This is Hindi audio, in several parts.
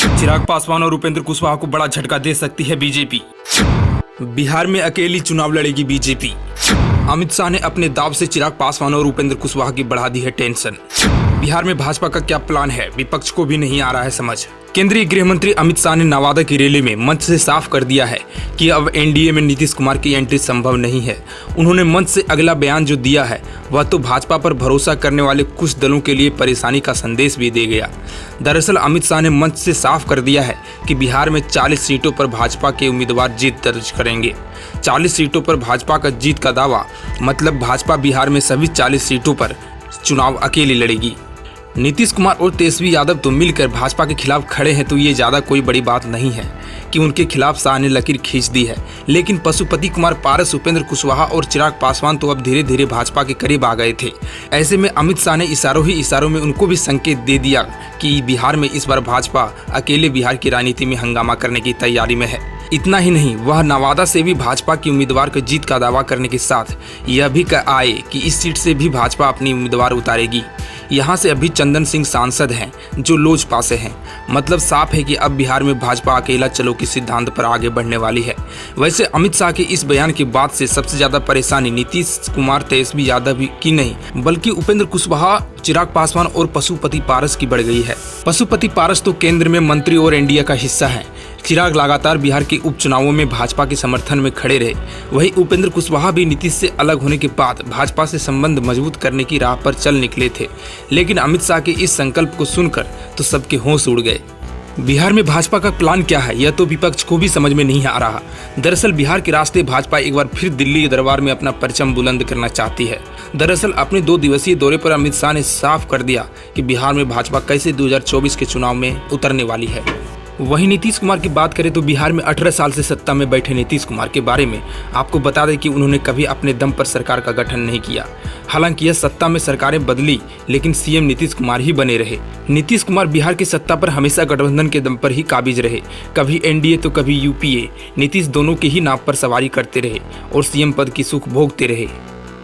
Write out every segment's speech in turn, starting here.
चिराग पासवान और उपेंद्र कुशवाहा को बड़ा झटका दे सकती है बीजेपी। बिहार में अकेली चुनाव लड़ेगी बीजेपी। अमित शाह ने अपने दाव से चिराग पासवान और उपेंद्र कुशवाहा की बढ़ा दी है टेंशन। बिहार में भाजपा का क्या प्लान है, विपक्ष को भी नहीं आ रहा है समझ। केंद्रीय गृह मंत्री अमित शाह ने नवादा की रैली में मंच से साफ कर दिया है कि अब एनडीए में नीतीश कुमार की एंट्री संभव नहीं है। उन्होंने मंच से अगला बयान जो दिया है वह तो भाजपा पर भरोसा करने वाले कुछ दलों के लिए परेशानी का संदेश भी दे गया। दरअसल अमित शाह ने मंच से साफ कर दिया है कि बिहार में 40 सीटों पर भाजपा के उम्मीदवार जीत दर्ज करेंगे। 40 सीटों पर भाजपा का जीत का दावा, मतलब भाजपा बिहार में सभी 40 सीटों पर चुनाव अकेली लड़ेगी। नीतीश कुमार और तेजस्वी यादव तो मिलकर भाजपा के खिलाफ खड़े हैं, तो ये ज़्यादा कोई बड़ी बात नहीं है कि उनके खिलाफ शाह ने लकीर खींच दी है। लेकिन पशुपति कुमार पारस, उपेंद्र कुशवाहा और चिराग पासवान तो अब धीरे धीरे भाजपा के करीब आ गए थे। ऐसे में अमित शाह ने इशारों में उनको भी संकेत दे दिया कि बिहार में इस बार भाजपा अकेले बिहार की राजनीति में हंगामा करने की तैयारी में है। इतना ही नहीं, वह नवादा से भी भाजपा की उम्मीदवार की जीत का दावा करने के साथ यह भी आए कि इस सीट से भी भाजपा अपनी उम्मीदवार उतारेगी। यहाँ से अभी चंदन सिंह सांसद हैं जो लोजपा से हैं। मतलब साफ है कि अब बिहार में भाजपा अकेला चलो के सिद्धांत पर आगे बढ़ने वाली है। वैसे अमित शाह के इस बयान के बाद से सबसे ज्यादा परेशानी नीतीश कुमार, तेजस्वी यादव की नहीं बल्कि उपेंद्र कुशवाहा, चिराग पासवान और पशुपति पारस की बढ़ गई है। पशुपति पारस तो केंद्र में मंत्री और एनडीए का हिस्सा है। चिराग लगातार बिहार के उपचुनावों में भाजपा के समर्थन में खड़े रहे। वहीं उपेंद्र कुशवाहा भी नीतीश से अलग होने के बाद भाजपा से संबंध मजबूत करने की राह पर चल निकले थे। लेकिन अमित शाह के इस संकल्प को सुनकर तो सबके होश उड़ गए। बिहार में भाजपा का प्लान क्या है, यह तो विपक्ष को भी समझ में नहीं आ रहा। दरअसल बिहार के रास्ते भाजपा एक बार फिर दिल्ली के दरबार में अपना परचम बुलंद करना चाहती है। दरअसल अपने 2 दिवसीय दौरे पर अमित शाह ने साफ कर दिया कि बिहार में भाजपा कैसे 2024 के चुनाव में उतरने वाली है। वहीं नीतीश कुमार की बात करें तो बिहार में 18 साल से सत्ता में बैठे नीतीश कुमार के बारे में आपको बता दें कि उन्होंने कभी अपने दम पर सरकार का गठन नहीं किया। हालांकि यह सत्ता में सरकारें बदली लेकिन सीएम नीतीश कुमार ही बने रहे। नीतीश कुमार बिहार की सत्ता पर हमेशा गठबंधन के दम पर ही काबिज रहे, कभी एनडीए तो कभी यूपीए। नीतीश दोनों के ही नाव पर सवारी करते रहे और सीएम पद की सुख भोगते रहे।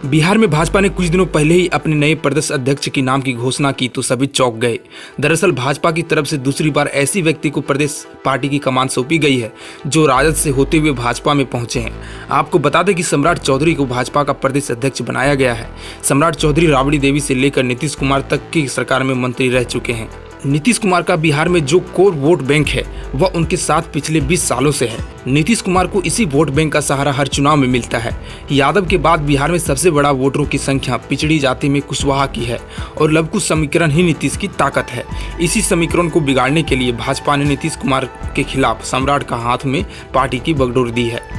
बिहार में भाजपा ने कुछ दिनों पहले ही अपने नए प्रदेश अध्यक्ष के नाम की घोषणा की तो सभी चौंक गए। दरअसल भाजपा की तरफ से दूसरी बार ऐसी व्यक्ति को प्रदेश पार्टी की कमान सौंपी गई है जो राजद से होते हुए भाजपा में पहुंचे हैं। आपको बता दें कि सम्राट चौधरी को भाजपा का प्रदेश अध्यक्ष बनाया गया है। सम्राट चौधरी राबड़ी देवी से लेकर नीतीश कुमार तक की सरकार में मंत्री रह चुके हैं। नीतीश कुमार का बिहार में जो कोर वोट बैंक है वह उनके साथ पिछले 20 सालों से है। नीतीश कुमार को इसी वोट बैंक का सहारा हर चुनाव में मिलता है। यादव के बाद बिहार में सबसे बड़ा वोटरों की संख्या पिछड़ी जाति में कुशवाहा की है और लवकुश समीकरण ही नीतीश की ताकत है। इसी समीकरण को बिगाड़ने के लिए भाजपा ने नीतीश कुमार के खिलाफ सम्राट का हाथ में पार्टी की बागडोर दी है।